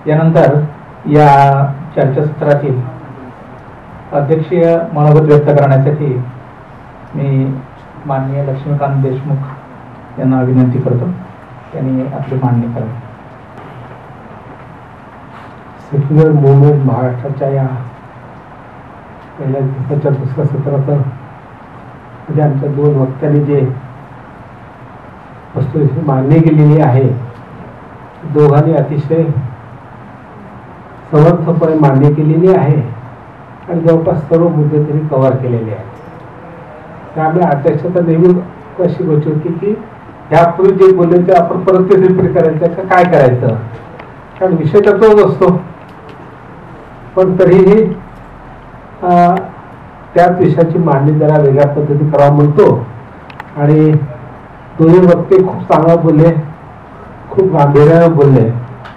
यानंतर या चर्चासत्रातील अध्यक्षीय मनोगत व्यक्त करण्यासाठी मी माननीय लक्ष्मीकांत देशमुख यांना विनंती करतो, त्यांनी आपली मांडणी करावी. सेक्युलर मूवमेंट महाराष्ट्राच्या या पहिल्या दिवसाच्या दुसऱ्या सत्रात म्हणजे आमच्या दोन वक्त्यांनी जे वस्तुस्थिती मांडणी केलेली आहे, दोघांनी अतिशय समर्थपणे मांडणी केलेली आहे आणि जवळपास सर्व मुद्दे तरी कव्हर केलेले आहेत. त्यामुळे अध्यक्षता नेहमी अशी गोष्ट होती की यापूर्वी जे बोलले ते आपण परत ते रिपीट करायचं का काय करायचं, कारण विषय तर तोच असतो. पण तरीही त्याच विषयाची मांडणी जरा वेगळ्या पद्धती करावं म्हणतो. आणि दोन्ही वक्ते खूप चांगलं बोलले, खूप गांभीर्यानं बोलले.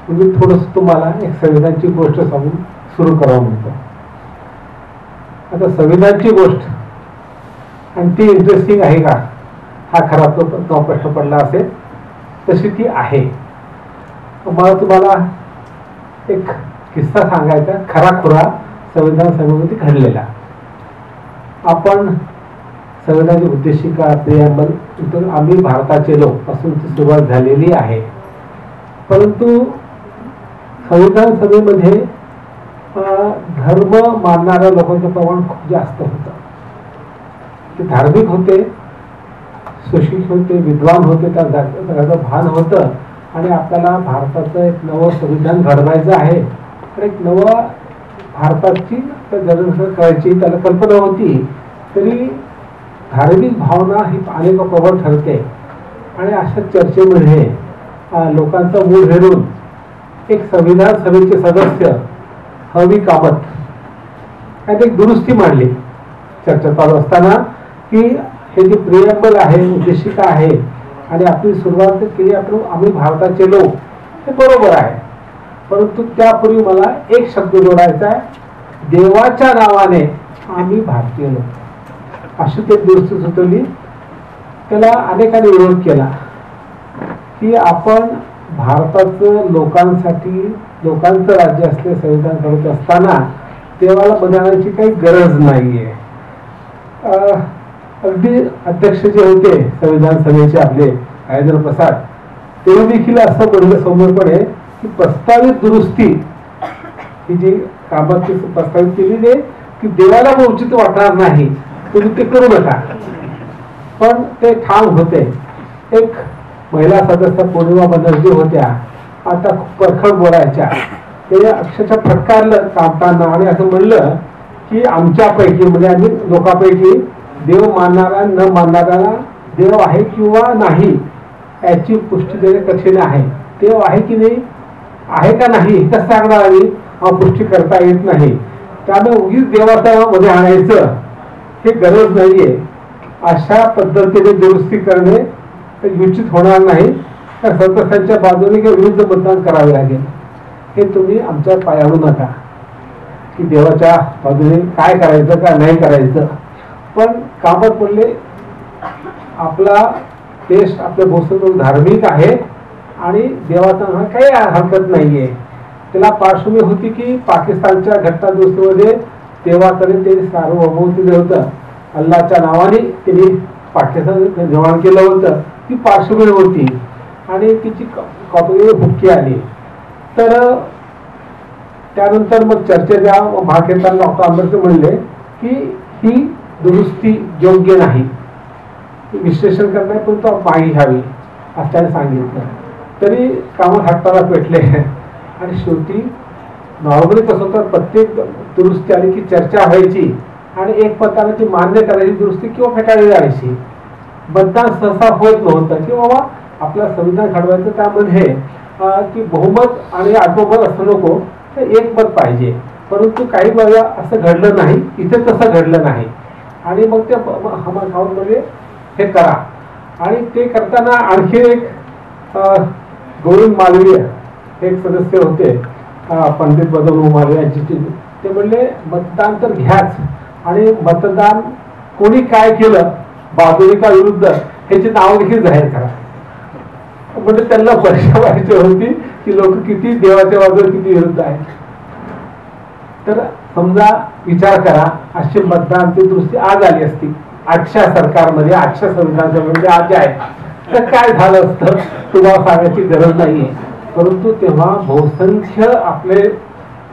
मी थोडंसं तुम्हाला एक संविधानाची गोष्ट सांगून सुरू करावं म्हणतो. आता संविधानाची गोष्ट आणि ती इंटरेस्टिंग आहे का, हा खरा तो प्रश्न पडला असेल. तशी ती आहे. मला तुम्हाला एक किस्सा सांगायचा, खराखुरा संविधान सभेमध्ये घडलेला. आपण संविधानाची उद्देशिका प्रिॲम्बल आम्ही भारताचे लोक पासून ती सुरुवात झालेली आहे. परंतु संविधान सभेमध्ये धर्म मानणाऱ्या लोकांचं प्रमाण खूप जास्त होतं. ते धार्मिक होते, सुशिक्षित होते, विद्वान होते, त्याचं भान होतं आणि आपल्याला भारताचं एक नवं संविधान घडवायचं आहे, एक नवं भारताची जनगणना करायची त्याला कल्पना होती. तरी धार्मिक भावना ही अनेक प्रबळ ठरते आणि अशा चर्चेमध्ये लोकांचा मूड हेरून एक संविधान सभेचे सदस्य हवी कामत यांनी एक दुरुस्ती मांडली चर्चा चालू असताना की हे जे प्रिॲम्बल आहे, उद्देशिका आहे आणि आपली सुरुवात केली आपण आम्ही भारताचे लोक, हे बरोबर आहे. परंतु त्यापूर्वी मला एक शब्द जोडायचा आहे, देवाच्या नावाने आम्ही भारतीय लोक, अशी ते दुरुस्ती सुचवली. त्याला अनेकांनी विरोध केला की आपण भारताचं लोकांचं राज्य असले संविधान करत असताना देवाला बदलण्याची काही गरज नाहीये. अगदी अध्यक्ष जे होते संविधान सभेचे आपले राजेंद्र प्रसाद, ते देखील असं बोललं सौम्यपणे की प्रस्तावित दुरुस्ती ही जी कामाची प्रस्तावित केलेली आहे की देवाला उचित वाटणार नाही, तुम्ही ते करू नका. पण ते ठाम होते. एक महिला सदस्य पौर्णिमा बनर्जी होत्या, आता खूप परखड बोलायच्या. ते अक्षरशः फटकारलं कामताना आणि असं म्हणलं की आमच्यापैकी म्हणजे आम्ही लोकांपैकी देव मानणारा न मानणाऱ्याला देव आहे किंवा नाही याची पुष्टी देणे कठीण आहे. देव आहे की नाही, आहे का नाही कसं सांगणार आम्ही, पुष्टी करता येत नाही. त्यामुळे उगीच देवाचा मध्ये आणायचं हे गरज नाहीये. अशा पद्धतीने दुरुस्ती करणे उचित होणार नाही. तर सदस्यांच्या बाजूने किंवा विरुद्ध मतदान करावे लागेल. हे तुम्ही आमच्या पायाडू नका की देवाच्या बाजूने काय करायचं का नाही करायचं. पण कामत बोलले आपला देश आपल्या भोसर धार्मिक आहे आणि देवाचा काही हरकत नाहीये. त्याला पार्श्वभूमी होती की पाकिस्तानच्या घटना दुरुस्तीमध्ये देवाकडे ते सार्वभौमत्व दिलं होतं, अल्लाच्या नावाने त्यांनी पाकिस्तान निर्माण केलं होतं. ती पार्श्वभूमी होती आणि तिची कॉपी हुक्की आली. तर त्यानंतर मग चर्चेच्या भाग घेताना डॉक्टर आंबेडकर म्हणले की ही दुरुस्ती योग्य नाही, विश्लेषण करणे पण तो मागे घ्यावी असं त्याने सांगितलं. तरी कामात हाताला पेटले आणि शेवटी नॉर्मली कसं होतं, प्रत्येक दुरुस्ती आली की चर्चा व्हायची आणि एक मताने ती मान्य करायची दुरुस्ती किंवा फेटाळली जायची. मतदान सहसा होत नव्हतं की बाबा आपलं संविधान घडवायचं, त्यामध्ये की बहुमत आणि अल्पमत असं नको, तर एक मत पाहिजे. परंतु काही वेळा असं घडलं नाही, इथे तसं घडलं नाही आणि मग ते म्हणजे हे करा. आणि ते करताना आणखी एक गोविंद मालवीय एक सदस्य होते, पंडित बदलू मालवीय यांची, ते म्हणले मतदान तर घ्याच आणि मतदान कोणी काय केलं बाजूने का विरुद्ध ह्याची नाव देखील जाहीर करा. म्हणजे त्यांना परीक्षा व्हायची होती की लोक किती देवाच्या बाजूला किती विरुद्ध आहेत. तर समजा विचार करा, अशी मतदानाची दृष्टी आज आली असती 800 सरकारमध्ये, 800 संविधानामध्ये आज आहे, तर काय झालं असतं तुम्हाला सांगायची गरज नाहीये. परंतु तेव्हा बहुसंख्य आपले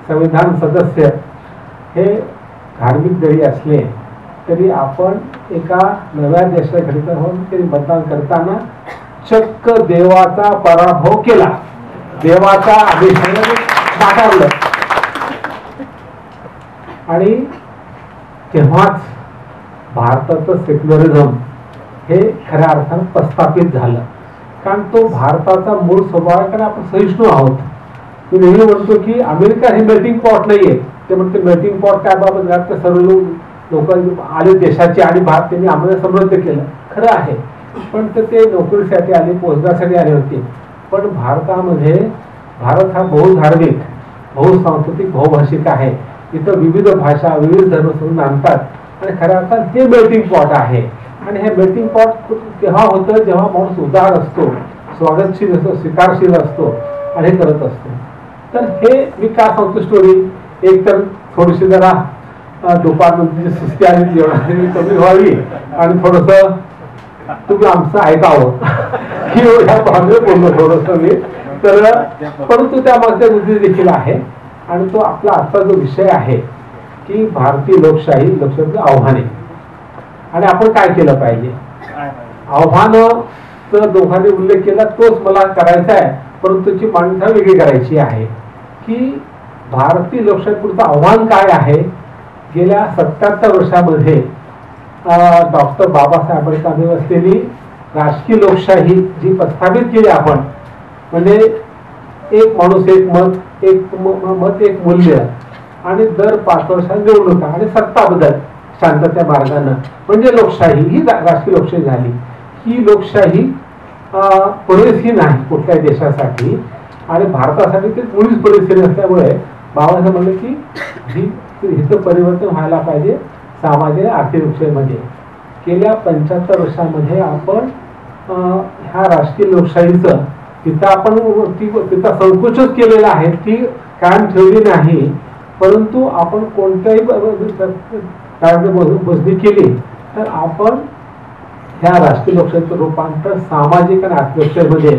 संविधान सदस्य हे धार्मिक जरी असले तरी आपण एका नव्या देशाकरिता होऊन तरी मतदान करताना चक्क देवाचा पराभव केला, देवाचा अभिषेक नाकारलं. आणि तेव्हाच भारताचं सेक्युलरिझम हे खऱ्या अर्थानं प्रस्थापित झालं. कारण तो भारताचा मूळ स्वभाव आहे, कारण आपण सहिष्णू आहोत. मी नेहमी म्हणतो की अमेरिका हे मेल्टिंग पॉट नाहीये. ते म्हणते मेल्टिंग पॉट काय बाबत, सर्व लोक आले देशाचे आणि भारत त्यांनी आम्हाला समृद्ध केलं, खरं आहे. पण ते नोकरीसाठी आले, पोहोचण्यासाठी आले होते. पण भारतामध्ये भारत हा बहुधार्मिक, बहुसांस्कृतिक, बहुभाषिक आहे. इथं विविध भाषा, विविध धर्म समजून आणतात आणि खऱ्या अर्थात हे मेल्टिंग पॉट आहे. आणि हे मेल्टिंग पॉट तेव्हा होतं जेव्हा माणूस उदार असतो, स्वागतशील असतो, स्वीकारशील असतो आणि हे करत असतो. तर हे मी का सांगतो स्टोरी, एक तर थोडीशी जरा दुपारनंतरची सुस्ती आली जेवणाची कमी व्हावी आणि थोडस तुम्ही आमचं ऐकावं की एवढ्या भावने बोललो थोडस मी. तर परंतु त्या मागच्या उद्देश देखील आहे आणि तो आपला आजचा जो विषय आहे की भारतीय लोकशाही, लोकशाही आव्हाने आणि आपण काय केलं पाहिजे. आव्हानं तर दोघांनी उल्लेख केला, तोच मला करायचा आहे, परंतु त्याची मान्यता वेगळी करायची आहे की भारतीय लोकशाही पुढचं आव्हान काय आहे. गेल्या 77 वर्षामध्ये डॉक्टर बाबासाहेब आंबेडकरांनी असलेली राजकीय लोकशाही जी प्रस्थापित केली आपण, म्हणजे एक माणूस एक मत, एक मत एक मूल्य आणि दर 5 वर्षांनी निवडणुका आणि सत्ता बदल शांततेच्या मार्गानं, म्हणजे लोकशाही ही राजकीय लोकशाही झाली. ही लोकशाही पुरेशी नाही कुठल्याही देशासाठी आणि भारतासाठी ते मुळीच पुरेशी नसल्यामुळे बाबासाहेब म्हणले की हिचं परिवर्तन व्हायला पाहिजे सामाजिक आर्थिक लोकशाहीमध्ये. गेल्या 75 वर्षामध्ये आपण ह्या राजकीय लोकशाहीचं तिथं आपण तिचा संकुचच केलेला आहे, ती कायम ठेवली नाही. परंतु आपण कोणत्याही बदली केली तर आपण ह्या राजकीय लोकशाहीचं रूपांतर सामाजिक आणि आर्थिक लोकशाहीमध्ये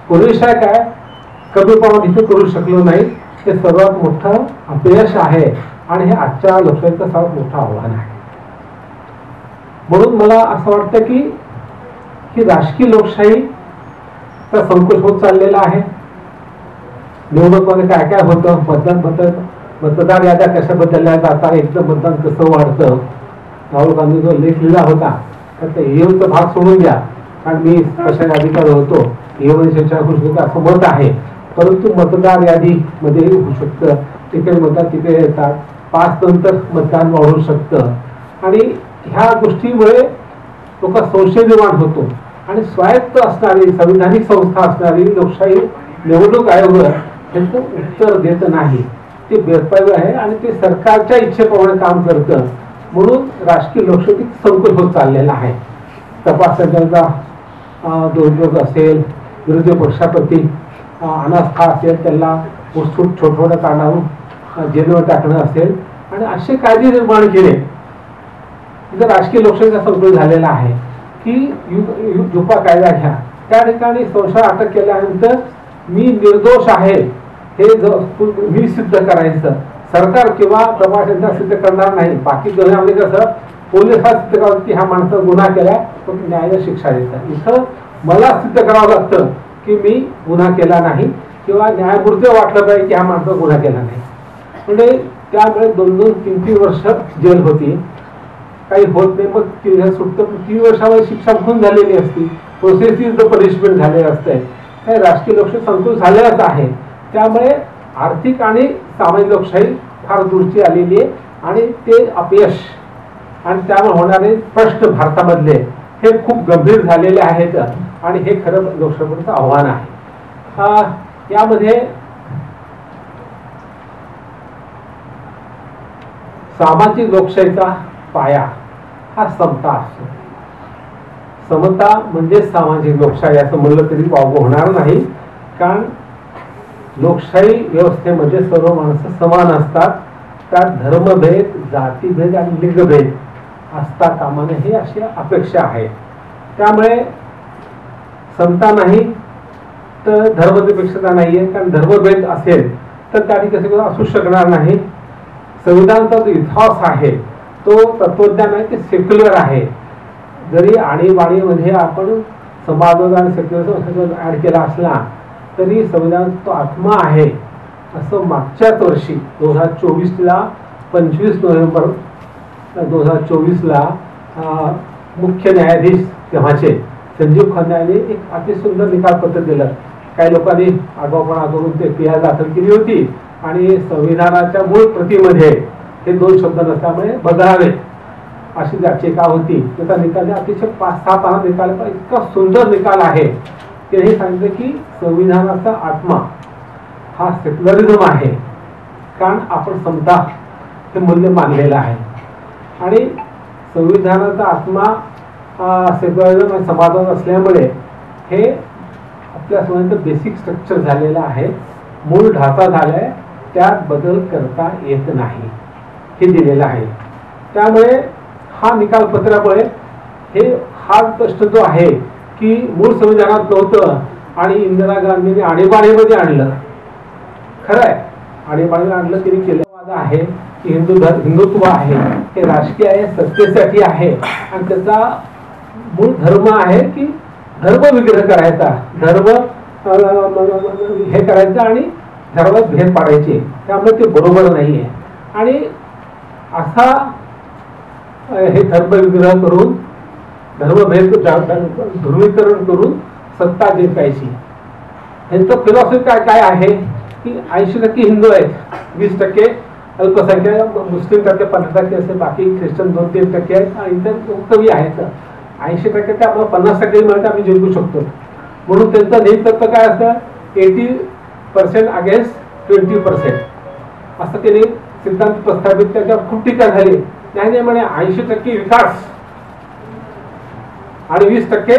पुरेशा काय कमी प्रमाणात इथं करू शकलो नाही. हे सर्वात मोठं अपयश आहे आणि हे आजच्या लोकशाहीचं सर्वात मोठं आव्हान आहे. म्हणून मला असं वाटतं की ही राजकीय लोकशाहीचा संकोच होत चाललेला आहे. निवडणुकीमध्ये काय काय होतं, मतदार याद्या कशा बदलल्या जातात, एकदम मतदान कसं वाढतं. राहुल गांधी जो लेख लिहिला होता तर ईव्हीएमचा भाग सोडून द्या, कारण मी कशा अधिकारी होतो, ईव्हीएमच्या होऊ असं मत आहे. परंतु मतदार यादीमध्ये होऊ शकतं, तिकडे मतदार तिकडे येतात, 5 नंतर मतदान वाढू शकतं आणि ह्या गोष्टीमुळे लोक संशय निर्माण होतो आणि स्वायत्त असणारी संविधानिक संस्था असणारी लोकशाही निवडणूक आयोग त्यांचं उत्तर देत नाही. ते बेपर्वाई आहे आणि ते सरकारच्या इच्छेप्रमाणे काम करतं. म्हणून राजकीय लोकशाहीत संकोच होत चाललेला आहे. तपास यंत्रणेचा दुरुपयोग असेल, विरोधी पक्षाप्रती अनास्था असेल, त्यांना उत्सुक छोट्या कारणावरून जेलवर टाकणं असेल आणि असे कायदे निर्माण केले. तिथं राजकीय लोकशाहीचा संकोच झालेला आहे की झुपा कायदा घ्या, त्या ठिकाणी संशय अटक केल्यानंतर मी निर्दोष आहे हे मी सिद्ध करायचं, सरकार किंवा तपास सिद्ध करणार नाही. बाकी गुन्ह्यामध्ये कसं पोलीस हा सिद्ध करावं की हा माणसाचा गुन्हा केला तो न्यायालय शिक्षा देतात. इथं मला सिद्ध करावं लागतं की मी गुन्हा केला नाही किंवा न्यायमूर्ती वाटलं पाहिजे की हा माणसाचा गुन्हा केला नाही. म्हणजे त्यामुळे 2-2, 3-3 वर्ष जेल होती, काही होत नाही. मग 3 वर्षामध्ये शिक्षा खून झालेली असती, प्रोसेस इज द पनिशमेंट झालेलं असतंय. हे राजकीय लोकशाही संकुल झालेलंच आहे. त्यामुळे आर्थिक आणि सामाजिक लोकशाही फार दूरची आलेली आहे आणि ते अपयश आणि त्यामुळे होणारे प्रश्न भारतामधले हे खूप गंभीर झालेले आहेत आणि हे खरं लोकशाहीचं आव्हान आहे. यामध्ये सामाजिक लोकशाहीचा पाया हा समता असतो. समता म्हणजे सामाजिक लोकशाही असं म्हणलं तरी वावगं होणार नाही, कारण लोकशाही व्यवस्थेमध्ये सर्व माणसं समान असतात, त्यात धर्मभेद, जातीभेद आणि लिंगभेद असता कामा नये ही अशी अपेक्षा आहे. त्यामुळे समता नाही तर धर्मनिरपेक्षता नाही आहे, कारण धर्मभेद असेल तर त्या ठिकाणी असू शकणार नाही. संविधानाचा जो इतिहास आहे तो तत्वज्ञान आहे ते सेक्युलर आहे. जरी आणीबाणीमध्ये आपण समाजवाद आणि सेक्युलर ऍड केला असला तरी संविधानाचा तो आत्मा आहे असं मागच्याच वर्षी 2024ला 25 नोव्हेंबर 2024ला मुख्य न्यायाधीश तेव्हाचे संजीव खन्ना यांनी एक अतिसुंदर निकालपत्र दिलं. काही लोकांनी आगाऊपणा करून ते PI दाखल केली होती आणि संविधानाच्या मूळ प्रतीमध्ये हे 2 शब्द नसल्यामुळे बदलावे अशी याचिका होती. त्याचा निकाल अतिशय 5-6 पानात निकाल, इतका सुंदर निकाल आहे. त्यांनी सांगितलं की संविधानाचा आत्मा हा सेक्युलरिझम आहे, कारण आपण समता हे मूल्य मानलेलं आहे आणि संविधानाचा आत्मा सेक्युलरिझम आणि समाजवाद असल्यामुळे हे आपल्या समाजाचं बेसिक स्ट्रक्चर झालेलं आहे, मूळ ढाचा झालाय, त्यात बदल करता येत नाही हे दिलेलं आहे. त्यामुळे हा निकालपत्रामुळे हा प्रश्न जो आहे की मूळ संविधानात नव्हतं आणि इंदिरा गांधींनी आणीबाणीमध्ये आणलं. खरं आहे, आणीबाणीमध्ये आणलं त्यांनी केलं आहे की हिंदुत्व आहे हे राजकीय आहे, सत्तेसाठी आहे आणि त्याचा मूळ धर्म आहे की धर्म विग्रह करायचा, धर्म हे करायचं आणि धर्मात भेद पाडायचे. त्यामुळे ते बरोबर नाहीये आणि असा हे धर्मविग्रह करून धर्मभेद ध्रुवीकरण करून सत्ता जिंकायची. यांचं फिलॉसॉफी काय आहे की 80% हिंदू आहेत, 20% अल्पसंख्याक मुस्लिम करते, 15% असे, बाकी ख्रिश्चन 2-3% आहेत आणि इतर कवी आहेत. 80% ते आपल्याला 50% मिळते, आम्ही जिंकू शकतो. म्हणून त्यांचं नेम तत्व काय असतं, 80% अगेन्स्ट 20% असं त्यांनी सिद्धांत प्रस्थापित. त्याच्यावर खूप टीका झाली. नाही म्हणे 80% विकास आणि 20%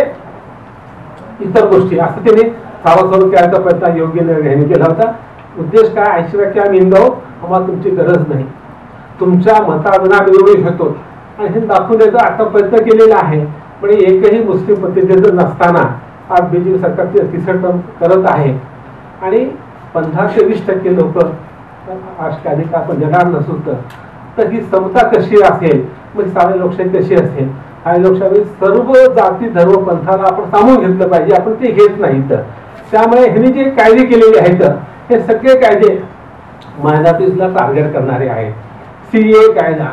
इतर गोष्टी असं त्यांनी सावकाश करायचा प्रयत्न योग्य निर्णय केला होता. उद्देश काय, 80% आम्ही हिंदू आहोत, आम्हाला तुमची गरज नाही, तुमच्या मताविना निवडू शकतो आणि हे दाखवून द्यायचा आता प्रयत्न केलेला आहे. म्हणजे एकही मुस्लिम प्रतिनिधी नसताना आज BJP सरकार 3rd टर्म करत आहे आणि 15 ते 20% लोक अधिकार आपण देणार नसू तर ही समता कशी असेल, मग सारी लोकशाही कशी असेल. आणि लोकशाही सर्व जाती धर्म पंथाला आपण सामावून घेतलं पाहिजे, आपण ते घेत नाही. तर त्यामुळे ह्यांनी जे कायदे केलेले आहेत हे सगळे कायदे मायनॉरिटीजला टार्गेट करणारे आहेत. CAA कायदा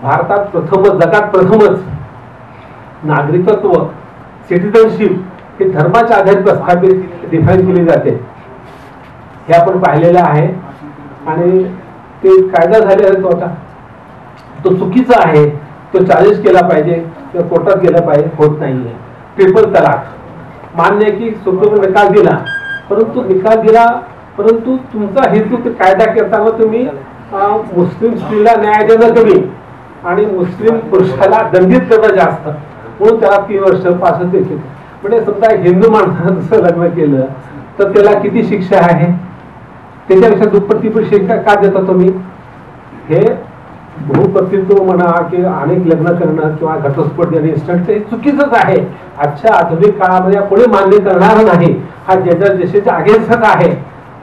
भारतात प्रथमच, जगात प्रथमच नागरिकत्व, सिटिझनशिप हे धर्माच्या आधारे प्रस्थापित डिफाईन केली जाते, हे आपण पाहिलेलं आहे. आणि ते कायदा झालेला होता तो चुकीचा आहे, तो चॅलेंज केला पाहिजे किंवा कोर्टात गेला पाहिजे, होत नाहीये. ट्रिपल तलाक मान्य आहे की सुप्रीम निकाल दिला, परंतु तुमचा हेतू कायदा करताना तुम्ही मुस्लिम स्त्रीला न्याय देणं कमी आणि मुस्लिम पुरुषाला दंडित करणं जास्त, म्हणून त्याला 3 वर्ष 5 देखील. म्हणजे समजा हिंदू माणसानं जसं लग्न केलं तर त्याला किती शिक्षा आहे, त्याच्यापेक्षा दुप्पट शिक्षा का देता तुम्ही. हे बहुपतित्व म्हणा की अनेक लग्न करणं किंवा घटस्फोट देणे इन्स्टंट हे चुकीचंच आहे. आजच्या आधुनिक काळामध्ये कोणी मान्य करणार नाही, हा जेंडर जसेच्या अगेन्स्टच आहे.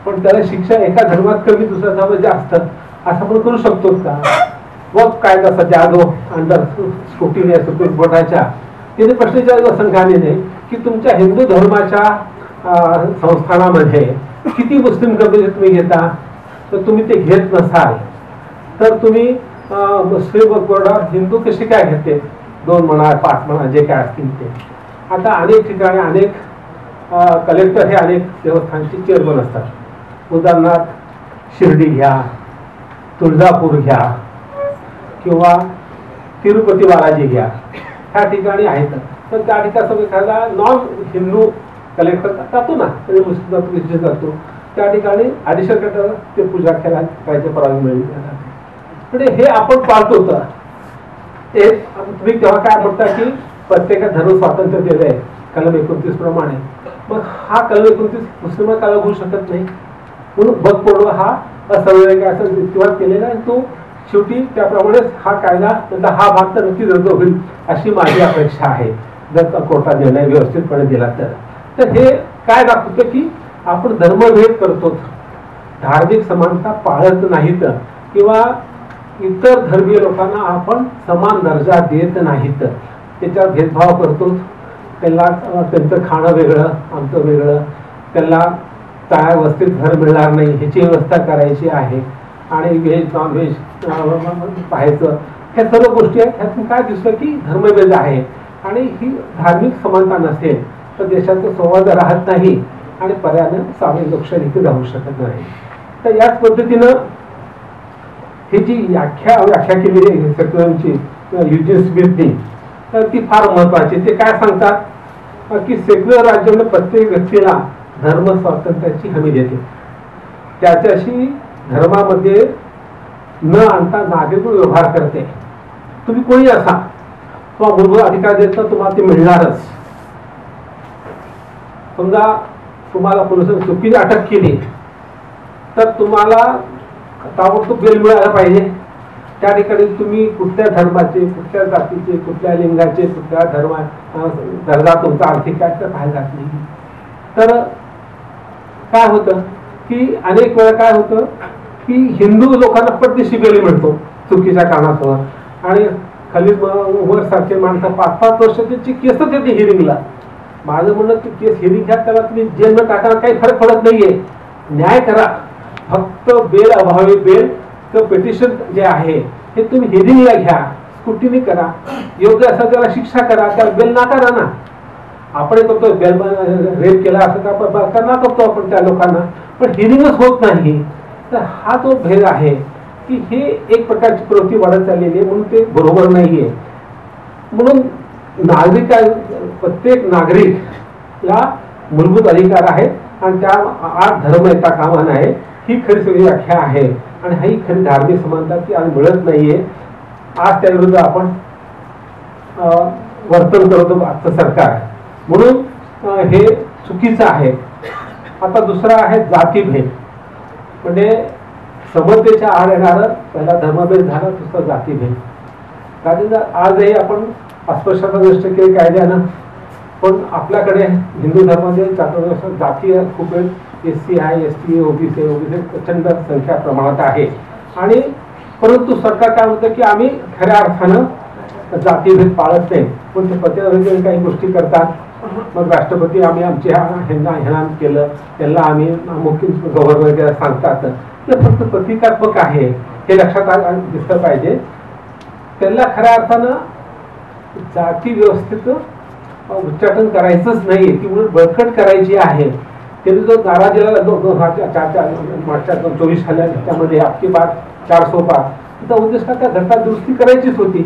पण त्याला शिक्षा एका धर्मात कमी दुसऱ्या धर्मात जास्त असं आपण करू शकतो का. व कायदा सध्या जो अंडर स्क्रुटिनी आहे सुप्रीम कोर्टाच्या, तिने प्रश्न विचारला संघाने की तुमच्या हिंदू धर्माच्या संस्थानामध्ये किती मुस्लिम कम्युनिटी तुम्ही घेता, तर तुम्ही ते घेत नसाल तर तुम्ही मुस्लिम बोर्डात हिंदू कशी काय घेते, 2 म्हणा 5 म्हणा जे काय असतील ते. आता अनेक ठिकाणी अनेक कलेक्टर हे अनेक देवस्थानचे चेअरमन असतात. उदाहरणार्थ शिर्डी घ्या, तुळजापूर घ्या किंवा तिरुपती बालाजी घ्या, ह्या ठिकाणी आहेत. तर त्या ठिकाणी एखादा नॉन हिंदू कलेक्टर जातो ना, मुस्लिम जातो, त्या ठिकाणी ॲडिशनल कलेक्टर ते पूजा करायची परवानगी मिळेल. म्हणजे हे आपण पाळतो. तर ते तुम्ही तेव्हा काय म्हणता की प्रत्येका धर्म स्वातंत्र्य दिलंय कलम 29 प्रमाणे, मग हा कलम 29 मुस्लिम कायदा होऊ शकत नाही. म्हणून वक्फ बोर्ड हा असंवैधानिक असं युक्तिवाद केलेला आणि तो शेवटी त्याप्रमाणेच हा कायदा त्याचा हा भाग तर नक्कीच रद्द होईल अशी माझी अपेक्षा आहे, जर कोर्टात निर्णय व्यवस्थितपणे दिला तर. हे काय दाखवतं की आपण धर्मभेद करतो, धार्मिक समानता पाळत नाहीत किंवा इतर धर्मीय लोकांना आपण समान दर्जा देत नाहीत, त्याच्यावर भेदभाव करतो. त्यांना त्यांचं खाणं वेगळं आमचं वेगळं, त्यांना चांगल्या व्यवस्थित घर मिळणार नाही ह्याची व्यवस्था करायची आहे आणि व्हेज नॉनव्हेज पाहायचं, ह्या सर्व गोष्टी आहेत. ह्यातून काय दिसतं की धर्मभेद आहे आणि ही धार्मिक समानता नसेल तर देशाचा संवाद राहत नाही आणि पर्यायाने सामाजिक लोकशाही राहू शकत नाही. तर याच पद्धतीनं ही जी व्याख्या केलेली आहे सेक्युलरची युजीन स्मिथनी, तर ती फार महत्वाची. ते काय सांगतात की सेक्युलर राज्य प्रत्येक व्यक्तीला धर्म स्वातंत्र्याची हमी देते, त्याच्याशी धर्मामध्ये न आणता नागरिक व्यवहार करते. तुम्ही कोणी असा किंवा मूलभूत अधिकार देत तुम्हाला ते मिळणारच. समजा तुम्हाला पोलिसांनी चुकीने अटक केली तर तुम्हाला ताबडतोब बेल मिळायला पाहिजे. त्या ठिकाणी तुम्ही कुठल्या धर्माचे, कुठल्या जातीचे, कुठल्या लिंगाचे, कुठल्या दर्जा तुमचा आर्थिक काय तर पाहायला जात नाही. तर काय होतं की अनेक वेळा काय होतं की हिंदू लोकांना पटदिशी बेल मिळतो चुकीच्या कारणासह आणि खलील उमर सारखे माणसं 5-5 वर्षाची केस देते हिअरिंगला. माझं म्हणणं की केस हिअरिंग घ्या, त्याला तुम्ही जेल टाकायला काही फरक पडत नाहीये, न्याय करा. फक्त बेल अभावी बेल पिटिशन जे आहे हे तुम्ही हिअरिंगला घ्या, स्क्रुटिनी करा, योग्य असं त्याला शिक्षा करा, त्याला बेल नाकारा ना. आपण करतो बेल रेप केला असं का करतो आपण त्या लोकांना, पण हिअरिंगच होत नाही. तर हा जो भेद आहे की हे एक प्रकारची प्रवृत्ती वाढत चाललेली आहे, म्हणून ते बरोबर नाहीये. म्हणून प्रत्येक नागरिकला मूलभूत अधिकार आहे आणि त्या आत धर्म येता कामा नये, ही खरी सगळी व्याख्या आहे आणि ही खरी धार्मिक समानता ती आज मिळत नाहीये. आज त्याविरुद्ध आपण वर्तन करतो आजचं सरकार, म्हणून हे चुकीचं आहे. आता दुसरा आहे जातीभेद, म्हणजे समतेच्या आड येणारं पहिला धर्मभेद झाला, दुसरा जातीभेद. आजही आपण अस्पृश्यता नष्ट केली कायद्यानं, पण आपल्याकडे हिंदू धर्मामध्ये जातीय खूप SC आहे, ST, OBC प्रचंड संख्या प्रमाणात आहे. आणि परंतु सरकार काय म्हणतं की आम्ही खऱ्या अर्थानं जातीभेद पाळत नाही, पण ते पत्यावरील काही गोष्टी करतात. मग राष्ट्रपती आम्ही आमच्या ह्यांना केलं, त्यांना आम्ही मुख्य गव्हर्नर सांगतात, ते फक्त प्रतिकात्मक आहे हे लक्षात दिसलं पाहिजे. त्यांना खऱ्या अर्थानं जाती व्यवस्थेचं उच्चाटन करायचंच नाही, ती म्हणून बळकट करायची आहे. त्यांनी जो नारा दिला 2024 साल्या त्यामध्ये आपली बात 400 पार, तिचा उद्देश त्या घटना दुरुस्ती करायचीच होती,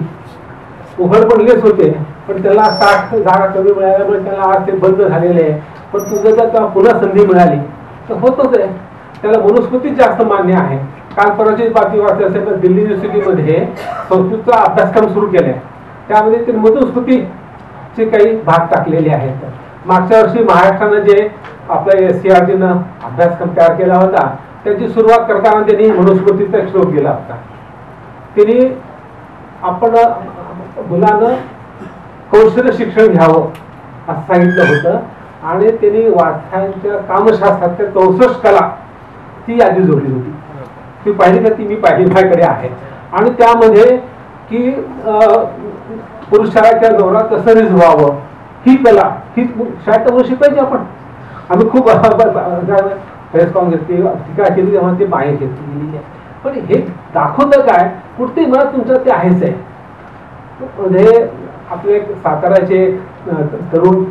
उघड पडलेच होते, पण त्याला 60 जागा कमी मिळाल्यामुळे त्याला आज ते बंद झालेले आहे. पण तुझं जर त्याला पुन्हा संधी मिळाली तर होतच आहे. त्याला मनुस्मृती जास्त मान्य आहे. काल परवाची बातमी वाचली असेल तर दिल्ली युनिव्हर्सिटीमध्ये संस्कृतचा अभ्यासक्रम सुरू केलाय, त्यामध्ये ते मनुस्मृतीचे काही भाग टाकलेले आहेत. मागच्या वर्षी महाराष्ट्रानं जे आपल्या SCRTनं अभ्यासक्रम तयार केला होता त्याची सुरुवात करताना त्यांनी मनुस्मृतीचा एक श्लोक दिला होता. त्यांनी आपण मुलांना कौशल्य शिक्षण घ्यावं असं सांगितलं होतं आणि त्यांनी वाचनाच्या कामशास्त्राच्या 64 कला ती यादी जोडली होती. ती पाहिली का? ती मी पाहिली, माझ्याकडे आहे. आणि त्यामध्ये की पुरुषाला त्या नवरा कसं रिझवावं ही कला, ही शाळेत शिकायची. आम्ही खूप प्रेस कॉन्ग्रेस टीका केली तेव्हा ते बाहेर घेतली. पण हे दाखवतं काय, कुठे मला तुमचं ते आहेच आहे. म्हणजे आपले साताराचे तरुण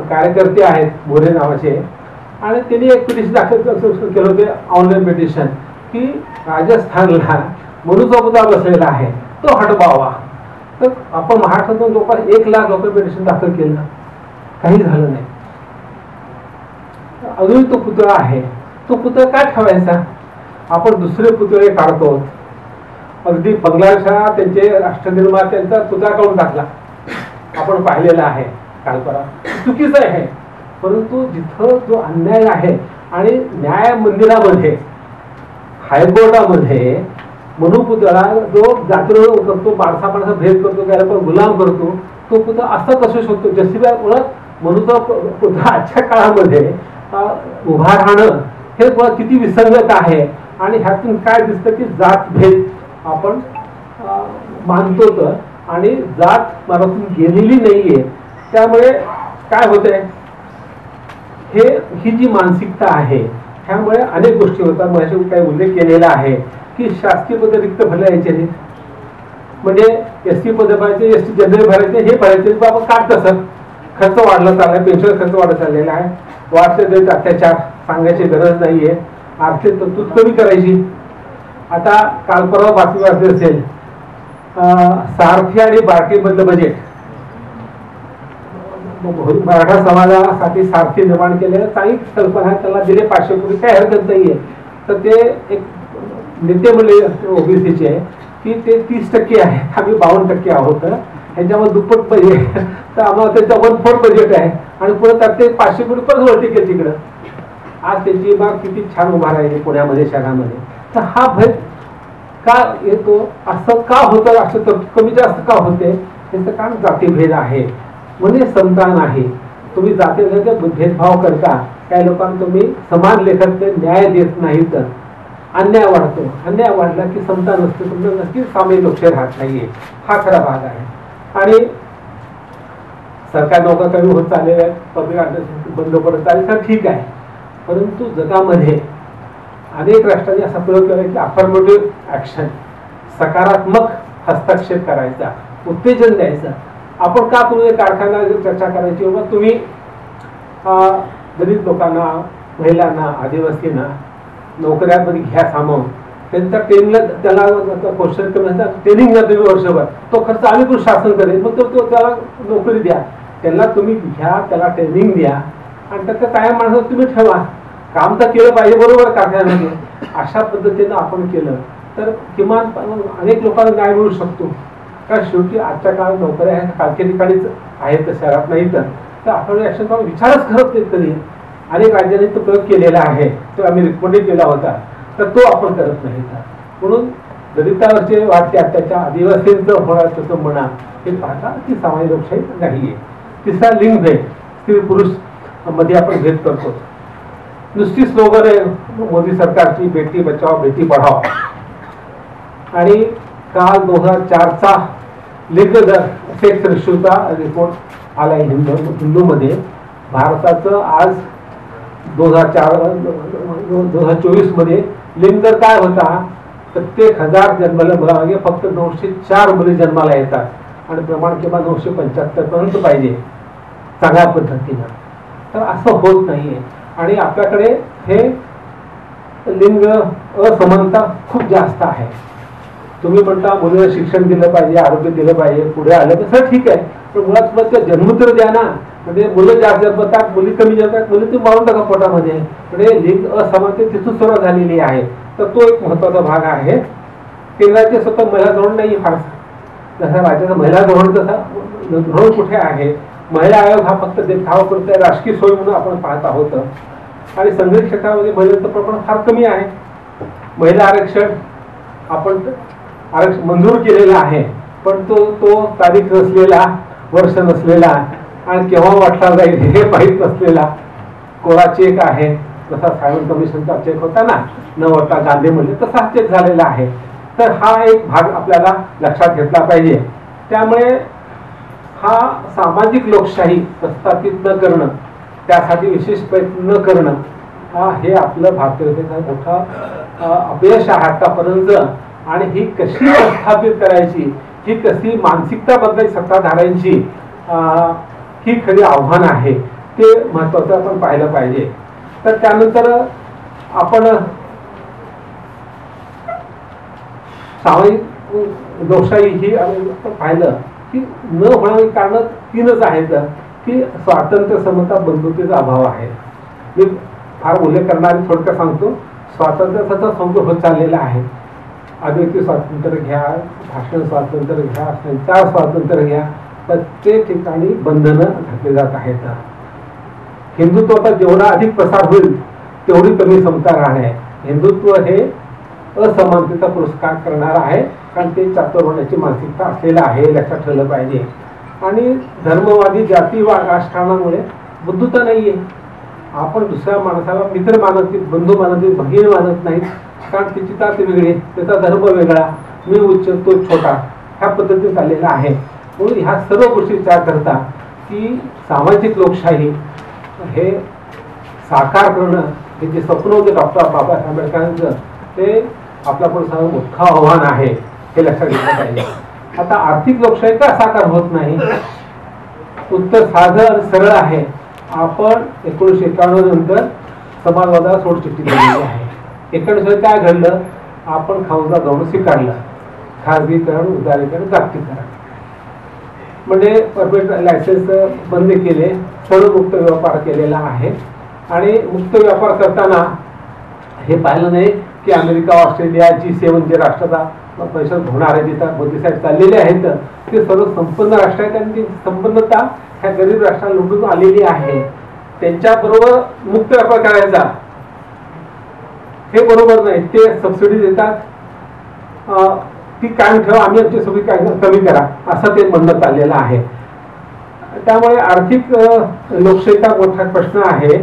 कार्यकर्ते आहेत मोरे नावाचे, आणि त्यांनी एक पिटिशन दाखल केलं होते, ऑनलाईन पिटिशन, की राजस्थानला मनुचा मुद्दा बसलेला आहे तो हटवावा. तर आपण महाराष्ट्रातून जवळपास 1 लाख लोक पिटिशन दाखल केलं, काही झालं नाही. अजूनही तो पुतळा आहे, तो पुतळा काय ठेवायचा? आपण दुसरे पुतळे काढतो. अगदी बंगलादेशा त्यांचे राष्ट्रनिर्मात्यांचा पुतळा काढून टाकला, आपण पाहिलेला आहे काल परवा. चुकीचं आहे. परंतु जिथं जो अन्याय आहे आणि न्याय मंदिरामध्ये हायकोर्टामध्ये मनुपुतळा जो जातीरोध करतो, माणसा भेद करतो, त्याला पण गुलाम करतो, तो पुतळा असा कसू शकतो? जसिबाई मुळात मनुचा पुतळा आजच्या काळामध्ये उभा राहणं हे किती विसंगत आहे. आणि ह्यातून काय दिसतं की जातभेद आपण मानतो तर, आणि जात मनातून गेलेली नाहीये. त्यामुळे काय होतंय, ही जी मानसिकता आहे ह्यामुळे अनेक गोष्टी होतात. माझ्या काही उल्लेख केलेला आहे की शासकीय पद रिक्त भरले यायचे, म्हणजे एसटी पद भरायचे, एसटी जनरल भरायचे, हे भरायचे बाबा काढ तसं खर्च वाढला चाललाय, पेन्शन खर्च वाढत चाललेला आहे, वाढते देत अत्याचार सांगायची गरज नाहीये, आर्थिक तरतूद कमी करायची. आता काल परवा बातमी वाचली असेल, सारथी आणि बार्टी मधलं बजेट, मराठा समाजासाठी सारथी निर्माण केलेलं चांगली कल्पना आहे, त्याला दिले 500 कोटी, काही हरकत नाहीये. तर ते एक नेते म्हणले ओबीसीचे की ते 30% आहे, आम्ही 52% आहोत, ह्याच्यामध्ये दुप्पट बजेट, तर आम्हाला त्याचं 1/4 बजेट आहे आणि पुढे त्यात ते 500 कोटी परत वरती केलं तिकडं. आज त्याची बाग किती छान उभा राहिली पुण्यामध्ये, शहरामध्ये. तर हा भेद का येतो, असं का होतं, असं तर कमी जास्त का होते, त्याचं कारण जातीभेद आहे, म्हणजे संतान आहे. तुम्ही जातीभेद भेदभाव करता, काही लोकांना तुम्ही समान लेखक न्याय देत नाही, तर अन्याय वाढतो. अन्याय वाढला की समता नसते, तुमचं नक्कीच सामायिक लोकशाही राहत नाहीये, हा खरा भाग आहे. आणि सरकार नोकऱ्या कमी होत चाललेल्या आहेत, पब्लिक बंद पडत चालेल, तर ठीक आहे. परंतु जगामध्ये अनेक राष्ट्रांनी असा प्रयोग केला की अफर्मेटिव्ह ऍक्शन, सकारात्मक हस्तक्षेप करायचा, उत्तेजन द्यायचं. आपण का तुम्ही कारखाना चर्चा करायची, बाबा तुम्ही गरीब लोकांना, महिलांना, आदिवासींना नोकऱ्यामध्ये घ्या सामावून, त्यांचा ट्रेनिंगला त्याला क्वेश्चन करण्याचा ट्रेनिंग द्या तुम्ही वर्षभर, तो खर्च आम्ही पण शासन करेल, मग तो त्याला नोकरी द्या, त्याला तुम्ही घ्या, त्याला ट्रेनिंग द्या आणि त्याचं कायम माणसं तुम्ही ठेवा, काम तर केलं पाहिजे बरोबर कारखान्यामध्ये. अशा पद्धतीनं आपण केलं तर किमान अनेक लोकांना न्याय मिळू शकतो. कारण शेवटी आजच्या काळात नोकऱ्या आहेत, खाजगी ठिकाणीच आहेत, शहरात नाही. तर आपण ऍक्शन करून विचारच करत नाहीत कधी. अनेक राज्यांनी तो प्रयोग केलेला आहे, तो आम्ही रिकमेंड केला होता, तर तो आपण करत नाही. म्हणून दलितावरचे वाटते अत्याचार, आदिवासींचं होणार तसं म्हणा, हे पाहता ती सामाजिक लोकशाही नाहीये. तिसरा लिंग भेद, स्त्री पुरुष मध्ये आपण भेद करतो. नुसती स्लोगन आहे मोदी सरकारची, बेटी बचाओ बेटी पढाओ. आणि काल 2004चा लिंग सेक्स रेशोचा रिपोर्ट आला हिंदूमध्ये. भारताचं आज 2024 मध्ये लिंग दर काय होता, प्रत्येक 1000 जन्माला मुलामागे फक्त 904 मुली जन्माला येतात आणि प्रमाण किमान 975 पर्यंत पाहिजे चांगल्या पद्धतीनं. तर असं होत नाहीये. आणि आपल्याकडे हे लिंग असमानता खूप जास्त आहे. तुम्ही म्हणता मुलीला शिक्षण दिलं पाहिजे, आरोग्य दिलं पाहिजे, पुढे आलं तर सर ठीक आहे, पण मुळात मग जन्म तर द्या ना. म्हणजे मुलं जास्त जन्मतात, मुली कमी जन्मतात, मुली तुम्ही मारून टाका पोटामध्ये. म्हणजे लिंग असमानते तिथून सुरुवात झालेली आहे. तर तो एक महत्वाचा भाग आहे. केंद्राचे स्वतः महिला धोरण नाही फारसा, जसा राज्याचं महिला धोरण तसा धोरण कुठे आहे. महिला आयोग हा फक्त देखावा करतोय, राजकीय सोय म्हणून आपण पाहत आहोत. आणि संघटित क्षेत्रामध्ये महिलांचं प्रमाण फार कमी आहे. महिला आरक्षण आपण आरक्षण मंजूर केलेला आहे, पण तो तारीख नसलेला, वर्ष नसलेला आणि केव्हा वाटला जाईल हे माहीत नसलेला कोरा चेक आहे. जसा सायमन कमिशनचा चेक होता ना, 9 वाजता गांधी म्हणले, तसा चेक झालेला आहे. तर हा एक भाग आपल्याला लक्षात घेतला पाहिजे. त्यामुळे हा सामाजिक लोकशाही प्रस्थापित न करणं, त्यासाठी विशेष प्रयत्न न करणं, हे आपलं भारतीय जनतेचा मोठा अपयश आहे आतापर्यंत. आणि ही कशी प्रस्थापित करायची, ही कशी मानसिकता बदलायची सत्ताधाऱ्यांची, ही खरी आव्हान आहे. ते महत्वाचं आपण पाहिलं पाहिजे. तर त्यानंतर आपण सामाजिक लोकशाही ही पाहिलं की न होणारी कारण 3च आहेत. की स्वातंत्र्य, समता, बंधुतेचा अभाव आहे. मी फार उल्लेख करणारी थोडक्यात सांगतो. स्वातंत्र्याचा समजून होत चाललेला आहे. अभिव्यक्ती स्वातंत्र्य घ्या, भाषण स्वातंत्र्य घ्या, संचार स्वातंत्र्य घ्या, प्रत्येक ठिकाणी बंधनं घातली जात आहेत. हिंदुत्वाचा जेवढा अधिक प्रसार होईल तेवढी कमी समता राहणे आहे. हिंदुत्व हे असमानतेचा पुरस्कार करणार आहे, कारण ते चातुर्वर्ण्याची मानसिकता असलेलं आहे, लक्षात ठेवलं पाहिजे. आणि धर्मवादी जाती वा राजकारणामुळे बुद्धता नाहीये. आपण दुसऱ्या माणसाला मित्र मानत नाही, बंधू मानत नाही, भगिनी मानत नाहीत, कारण त्याची जात वेगळी, त्याचा धर्म वेगळा, मी उच्च तो छोटा, ह्या पद्धतीने चाललेला आहे. म्हणून ह्या सर्व गोष्टी विचार करता की सामाजिक लोकशाही हे साकार करणं हे जे स्वप्न होते डॉक्टर बाबासाहेब आंबेडकरांचं, ते आपल्यापुढे सर्व मोठं आव्हान आहे, हे लक्षात घेतलं पाहिजे. आता आर्थिक लोकशाही का साकार होत नाही? उत्तर साधं आणि सरळ आहे. आपण 1951 नंतर समाजवादाला सोडचिठ्ठी दिलेली आहे. 1991 काय घडलं? आपण खाऊचा गौण स्वीकारलं, खाजगीकरण, उदारीकरण, जागतिकीकरण, म्हणजे परमिट लायसन्स बंद केले, सर्व मुक्त व्यापार केलेला आहे. आणि मुक्त व्यापार करताना हे पाहिलं नाही की अमेरिका, ऑस्ट्रेलिया, G7 जे राष्ट्राचा परिषद होणार आहे, जिथं मोदी साहेब चाललेले आहेत, ते सर्व संपन्न राष्ट्र आहेत आणि ती संपन्नता ह्या गरीब राष्ट्राला लुटून आलेली आहे. त्यांच्याबरोबर मुक्त व्यापार करायचा हे बरोबर नाही. ते सबसिडी देतात, ती कायम ठेवा, आम्ही आमची सगळी काय कमी करा, असं ते म्हणणं चाललेलं आहे. त्यामुळे आर्थिक लोकशाहीचा मोठा प्रश्न आहे.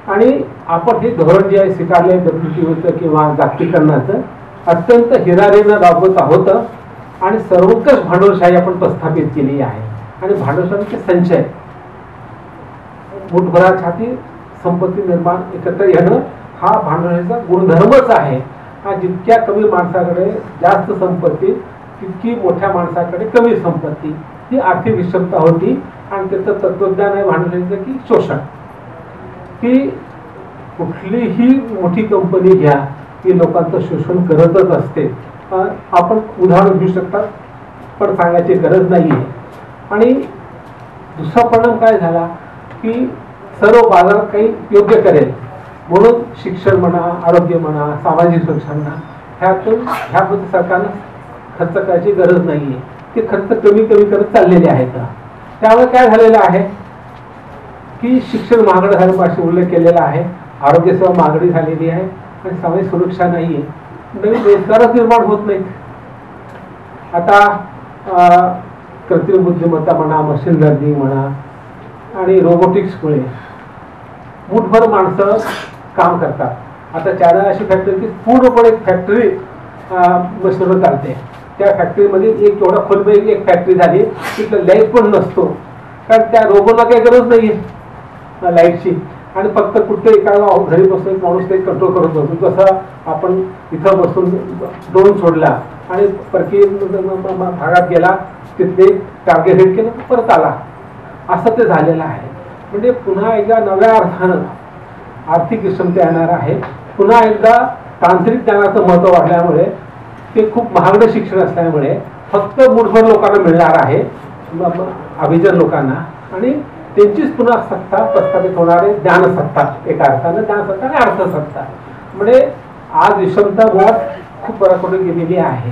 आणि आपण हे धोरण जे आहे स्वीकारले WTOचं किंवा जागतिकीकरणाचं अत्यंत हिरारीनं राबवत आहोत. आणि सर्वंकष भांडवलशाही आपण प्रस्थापित केली आहे. आणि भांडवलशाहीचे संचय, मुठभरात छाती संपत्ती निर्माण एकत्र येणं हा भांडवलाचा गुणधर्मच आहे. हा जितक्या कमी माणसाकडे जास्त संपत्ती, तितकी मोठ्या माणसाकडे कमी संपत्ती, ही आर्थिक विषमता होती. आणि त्याचं तत्वज्ञान आहे भांडवलाचं की शोषण. की कुठलीही मोठी कंपनी घ्या, ती लोकांचं शोषण करतच असते. आपण उदाहरण घेऊ शकता, पण सांगायची गरज नाहीये. आणि दुसरा परिणाम काय झाला की सर्व बाजार काही योग्य करेल म्हणून शिक्षण म्हणा, आरोग्य म्हणा, सामाजिक सुरक्षा म्हणा, ह्यामध्ये सरकारनं खर्च करायची गरज नाहीये. ते खर्च कमी कमी करत चाललेले आहेत. त्यामुळे काय झालेलं आहे की शिक्षण महागडं झालं, असा उल्लेख केलेला आहे. आरोग्य सेवा महागडी झालेली आहे आणि सामाजिक सुरक्षा नाहीये. नवीन रोजगारच निर्माण होत नाहीत. आता कृत्रिम बुद्धिमत्ता म्हणा, मशीन लर्निंग म्हणा आणि रोबोटिक्समुळे मुठभर माणसं काम करतात. आता चायना अशी फॅक्टरी की पूर्णपणे फॅक्टरी मशीनवर चालते. त्या फॅक्टरीमध्ये एक एवढा खोलमध्ये एक फॅक्टरी झाली, तिथं लाईट पण नसतो, कारण त्या रोबोला काही गरज नाहीये लाईटची. आणि फक्त कुठे एका घरी बसून एक माणूस ते कंट्रोल करत बसतो. जसं आपण इथं बसून ड्रोन सोडला आणि परकी भागात गेला, तिथले टार्गेट हिट केलं, परत आला, असं ते झालेलं आहे. म्हणजे पुन्हा एकदा नव्या अर्थानं आर्थिक विषमता येणार आहे. पुन्हा एकदा तांत्रिक ज्ञानाचं महत्त्व वाढल्यामुळे, ते खूप महागडं शिक्षण असल्यामुळे फक्त मुठभर लोकांना मिळणार आहे, अभिजन लोकांना. आणि त्यांचीच पुन्हा सत्ता प्रस्थापित होणार आहे, ज्ञानसत्ता. एका अर्थानं ज्ञानसत्ता आणि अर्थसत्ता. म्हणजे आज विषमता मुळात खूप बऱ्याकडे गेलेली आहे.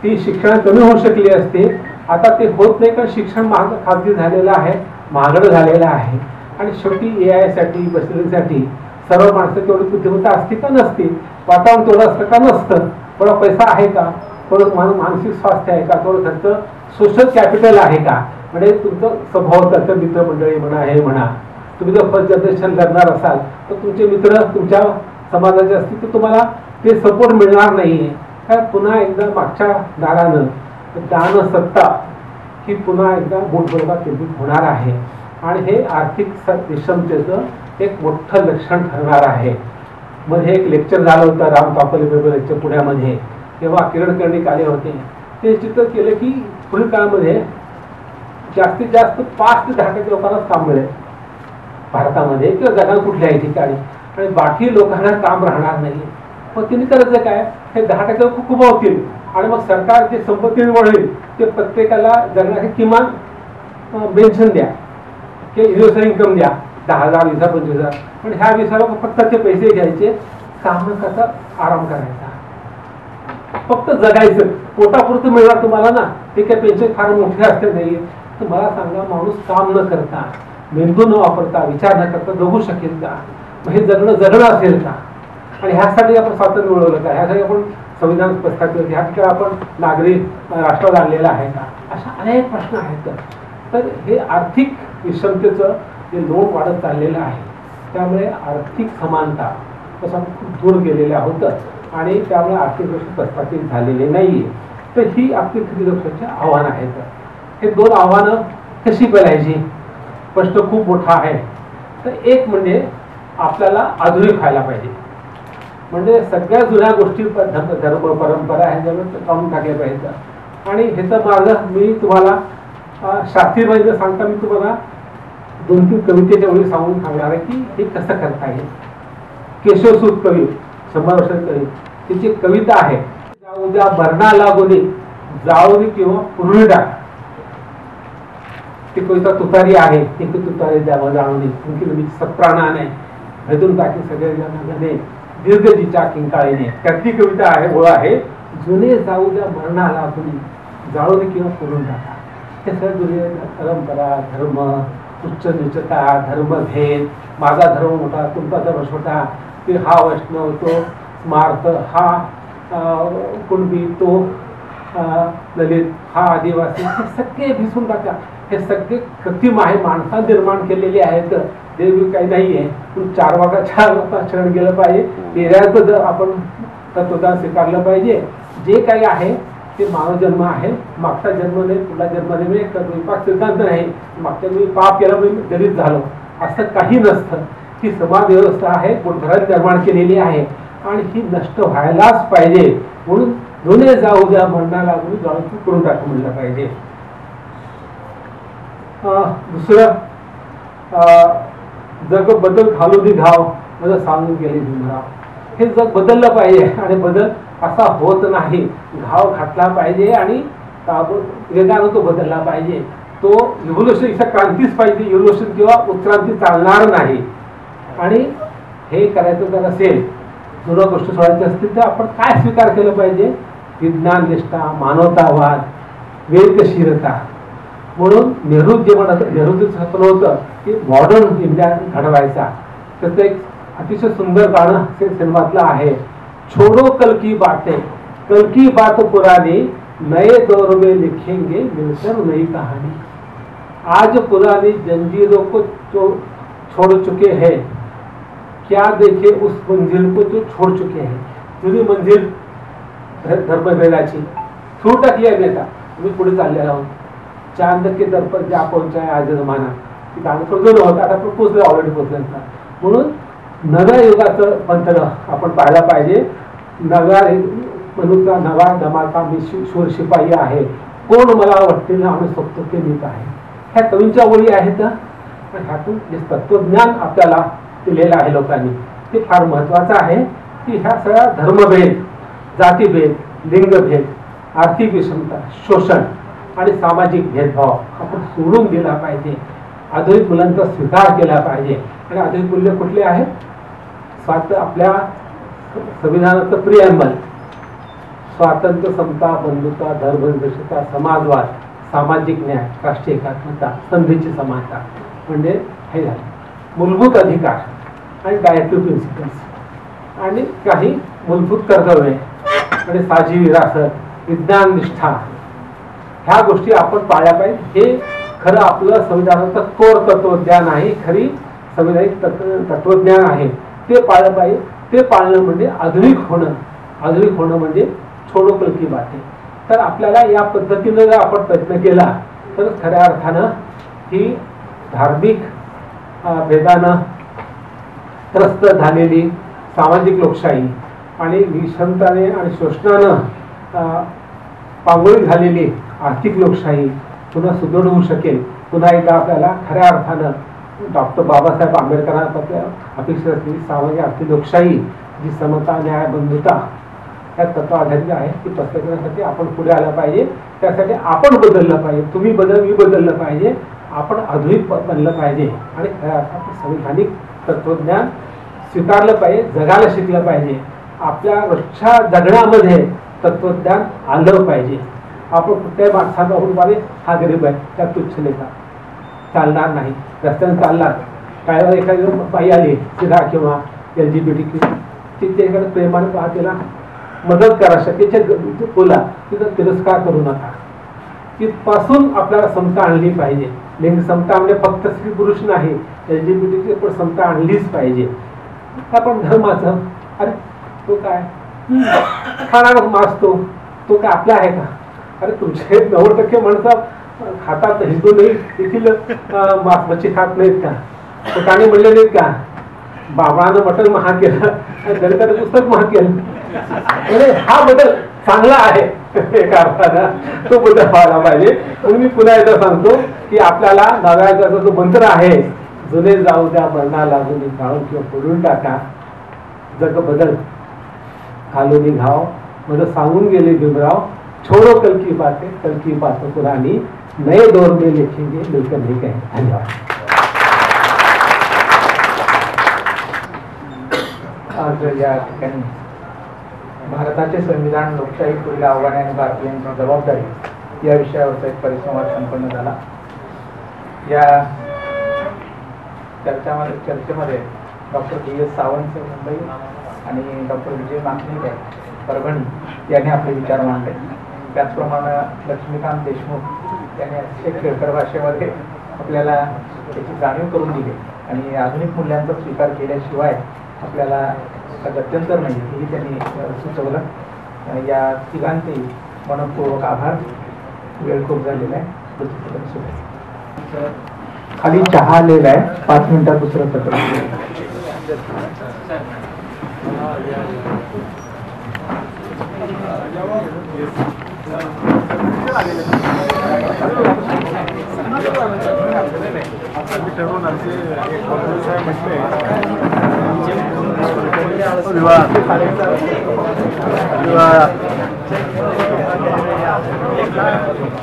ती शिक्षण कमी होऊ शकली असते, आता ते होत नाही, कारण शिक्षण महाग खाजगी झालेलं आहे, महागडं झालेलं आहे. आणि शेवटी AI साठी, बसण्यासाठी सर्व माणसं तेवढी बुद्धिमत्ता असते का नसते, वातावरण तेवढं असतं का नसतं, थोडा पैसा आहे का, थोडं मानसिक स्वास्थ्य आहे का, थोडं त्यांचं सोशल कॅपिटल आहे का. म्हणजे तुमचं स्वभाव त्याचं मित्रमंडळी म्हणा, हे म्हणा, तुम्ही जर फर्स्ट जनरेशन लढणार असाल तर तुमचे मित्र तुमच्या समाजाचे असतील तर तुम्हाला ते सपोर्ट मिळणार नाहीये. कारण पुन्हा एकदा मागच्या दारानं ज्ञानसत्ता ही पुन्हा एकदा मुठभर केंद्रित होणार आहे. आणि हे आर्थिक विषमतेचं एक मोठं लक्षण ठरणार आहे. मग हे एक लेक्चर झालं होतं राम तापले लेक्चर पुण्यामध्ये, तेव्हा किरण कर्णिक आले होते. ते चित्र केलं की पुढील काळामध्ये जास्तीत जास्त 5 ते 10% लोकांनाच काम मिळेल भारतामध्ये किंवा जगात कुठल्याही ठिकाणी, आणि बाकी लोकांना काम राहणार नाही. मग तिने करायचं काय, हे 10% लोक कुमावतील आणि मग सरकार जे संपत्ती मिळेल ते प्रत्येकाला जगण्यासाठी किमान पेन्शन द्या की युनिव्हर्सल इन्कम द्या, 10,000, 20,000, 25,000. पण ह्या 20,000 फक्त ते पैसे घ्यायचे, काम कसा आराम करायचा, फक्त जगायचं, पोटापुरतं मिळणार तुम्हाला ना. ते काही पेन्शन फार मोठे असते नाही. तर मला सांगा, माणूस काम न करता मेंदू न वापरता विचार न करता जगू शकेल का? मग हे जगणं असेल का? आणि ह्यासाठी आपण स्वातंत्र्य मिळवलं का? ह्यासाठी आपण संविधान प्रस्थापित ह्या ठिकाणी आपण नागरी राष्ट्र आणलेला आहे का? अशा अनेक प्रश्न आहेत. तर हे आर्थिक विषमतेचं जे लोड वाढत चाललेलं आहे, त्यामुळे आर्थिक समानता तसं खूप दूर गेलेल्या आहोत आणि त्यामुळे आर्थिक गोष्टी प्रस्थापित झालेली नाहीये. तर ही आपली खरी आव्हानं आहेत. हे दोन आव्हानं कशी पेलायची? प्रश्न खूप मोठा आहे. तर एक म्हणजे आपल्याला आधुनिक व्हायला पाहिजे, म्हणजे सगळ्या जुन्या गोष्टी धर्म परंपरा ह्याच्यावर काढून टाकल्या पाहिजेत. आणि ह्याचं माझं मी तुम्हाला शास्त्रीय वैद्य सांगता मी तुम्हाला 2-3 कवितेच्या वेळी सांगणार आहे की हे कसं करता येईल. केशवसूत कवी 100 वर्षाचे कवी, त्याची कविता आहे, उद्या भरणा लागोनी जाळोनी किंवा पुरळी टाक. ती कविता तुतारी आहे. एक तुतारी द्यावं जाळोनी तुमची सप्राणाने भेदून टाकी सगळे जनाने दीर्घजीच्या किंकाळीने. त्यातली कविता आहे, ओळ आहे, जुने जाऊ द्या भरणा लागोनी जाळोनी किंवा पुरून टाका. हे सगळं जुने परंपरा, धर्म, उच्च नीचता, धर्मभेद, माझा धर्म मोठा तुमचा धर्म छोटा, की हा वैष्णव तो स्मार्त, हा कुणबी तो दलित, हा आदिवासी, हे सगळे भिसून टाका. हे सगळे कृत्रिम आहे, माणसाने निर्माण केलेले आहेत. देव काही नाहीये. पण 4 वागाच्या शरण गेलं पाहिजे. पेऱ्याचं जर आपण तत्वज्ञान स्वीकारलं पाहिजे. जे काही आहे ते मानव जन्म आहे. मागचा जन्म नाही, पुढला जन्म नाही. विपाक सिद्धांत नाही, मागच्या मी पाप केलं मी दलित झालो असं काही नसतं. ही समाज व्यवस्था आहे, बुद्धराज निर्माण केलेली आहे आणि ही नष्ट व्हायलाच पाहिजे. म्हणून जुने जाऊ द्या भरणा लागून जाळून करून टाकू म्हणलं पाहिजे. दुसरं, जग बदल घालू दे घाव म्हणजे सांगून गेले भीमराव. हे जग बदललं पाहिजे आणि बदल असा होत नाही. घाव घातला पाहिजे आणि वेगानं तो बदलला पाहिजे. तो इव्होल्युशन क्रांतीच पाहिजे. इव्होल्युशन किंवा उत्क्रांती चालणार नाही. आणि हे करायचं जर असेल, जुन्या गोष्टी सोडायच्या असतील तर आपण काय स्वीकार केलं पाहिजे? विज्ञान निष्ठा, मानवतावाद, वेदशीरता. म्हणून नेहरू जे म्हणत, नेहरूचं स्वप्न होतं की मॉडर्न इंडिया घडवायचा. त्याचं एक अतिशय सुंदर गाणं सिनेमातलं आहे, छोडो कल की बातें, कल की बात पुरानी, नए दौर में लिखेंगे मिलकर नई कहानी. आज पुरानी जंजीरों को छोड़ चुके हैं, क्या देखे उस मंजिल को जो छोड़ चुके हैं. जुनी मंजिल धर्मभेदाची सूट टाकली आहे. नेता तुम्ही पुढे चाललेला आहोत. चांद के दर पर जा पहुंचा है आज जमाना. ती गाणं थोडं जुनं होतं, आता आपण पोचलो, ऑलरेडी पोचलं. म्हणून नव्या युगाचं मंत्र आपण पाहायला पाहिजे. नव्या मनुष्य नवा दमाचा मी शूर शिपाई आहे, कोण मला वाटते आम्ही सोबतो ते नीत आहे. ह्या कवींच्या ओळी आहेत. ह्यातून जे तत्वज्ञान आपल्याला दिलेलं आहे लोकांनी, ते फार महत्वाचं आहे. की ह्या सगळ्या धर्मभेद, जातीभेद, लिंगभेद, आर्थिक विषमता, शोषण आणि सामाजिक भेदभाव आपण सोडून दिला पाहिजे. आधुनिक मुलांचा स्वीकार केला पाहिजे. आणि आधुनिक मूल्य कुठले आहेत? आपल्या संविधानाचं प्रिॲम्बल, स्वातंत्र्य, समता, बंधुता, धर्मनिरपेक्षता, समाजवाद, सामाजिक न्याय, राष्ट्रीय एकात्मता, संधीची समानता, म्हणजे हे झाले मूलभूत अधिकार आणि डायरेक्टिव्ह प्रिन्सिपल्स आणि काही मूलभूत कर्तव्ये आणि साजी विरासत, विज्ञान निष्ठा, ह्या गोष्टी आपण पाळल्या पाहिजे. हे खरं आपलं संविधानाचं कोर तत्वज्ञान आहे, खरी संविधानिक तत्वज्ञान आहे. ते पाळलं पाहिजे. ते पाळणं म्हणजे आधुनिक होणं. आधुनिक होणं म्हणजे छोडो कल की बातें. तर आपल्याला या पद्धतीनं जर आपण प्रयत्न केला तर खऱ्या अर्थानं ही धार्मिक भेदानं त्रस्त झालेली सामाजिक लोकशाही आणि विषमताने आणि शोषणानं पांगोळी झालेली आर्थिक लोकशाही पुन्हा सुदृढ होऊ शकेल. पुन्हा एकदा आपल्याला खऱ्या अर्थानं डॉक्टर बाबासाहेब आंबेडकरांना अपेक्षित असलेली सामाजिक आर्थिक लोकशाही, जी समता, न्याय, बंधुता या तत्व आधारित आहे, ती पसरवण्यासाठी आपण पुढे आलं पाहिजे. त्यासाठी आपण बदललं पाहिजे. तुम्ही मी बदललं पाहिजे. आपण आधुनिक बनलं पाहिजे आणि खऱ्या अर्थात संविधानिक तत्वज्ञान स्वीकारलं पाहिजे, जगायला शिकलं पाहिजे. आपल्या रोजच्या जगण्यामध्ये तत्वज्ञान आलं पाहिजे. आपण कुठल्याही माणसाला बघून पाहिजे हा गरीब आहे, त्या तुच्छ लेखा, चालणार नाही. रस्त्याने चालणार काय एखादी बाई आली सिधा किंवा LGBT तिच्याकडे प्रेमाने पहा, तिला मदत करा, शक्यच्या बोला, तिचा तिरस्कार करू नका. तिथपासून आपल्याला समता आणली पाहिजे. लिंग समता म्हणजे फक्त स्त्री पुरुष नाही, LGBT पण समता आणलीच पाहिजे. आपण धर्माचं अरे तो काय खाणार मासतो तो काय आपला आहे का? अरे तुमचे 90% माणसं खातात, हिंदू नाही देखील मांस मच्छी खात नाहीत का? पोटाने म्हणले नाहीत का बाबानं मटण महाग केलं आणि दलिताने पुस्तक महाग केलं? म्हणजे हा बदल चांगला आहे एका अर्थानं, तो बदल व्हायला पाहिजे. म्हणून मी पुन्हा एकदा सांगतो की आपल्याला नव्या जगाचा जो मंत्र आहे, जुने जाऊ द्या मरणा लागून गाळून किंवा फोडून टाका, जग बदल खालून घाव म्हणजे सांगून गेले भीमराव, छोड़ो कल की बातें पुरानी, नए दौर में लिखेंगे मिलकर नहीं कहें. धन्यवाद. आज या ठिकाणी भारताचे संविधान, लोकशाही पुढील आव्हाने आणि भारतीयांची जबाबदारी या विषयावरचा एक परिसंवाद संपन्न झाला. या चर्चेमध्ये डॉक्टर DS सावंत मुंबई आणि डॉक्टर विजय माखणीकर परभणी यांनी आपले विचार मांडले. त्याचप्रमाणे लक्ष्मीकांत देशमुख यांनी अतिशय खेळकर भाषेमध्ये आपल्याला त्याची जाणीव करून दिली आणि आधुनिक मूल्यांचा स्वीकार केल्याशिवाय आपल्याला गत्यंतर नाही हेही त्यांनी सुचवलं. या तिघांचे मनपूर्वक आभार. वेळ खूप झालेला आहे. खाली चहा आलेला आहे. 5 मिनिटात दुसरं सत्र.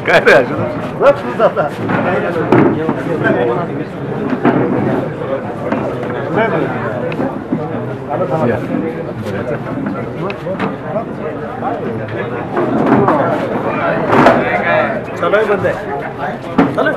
काय रे चलो बंद आहे. चलो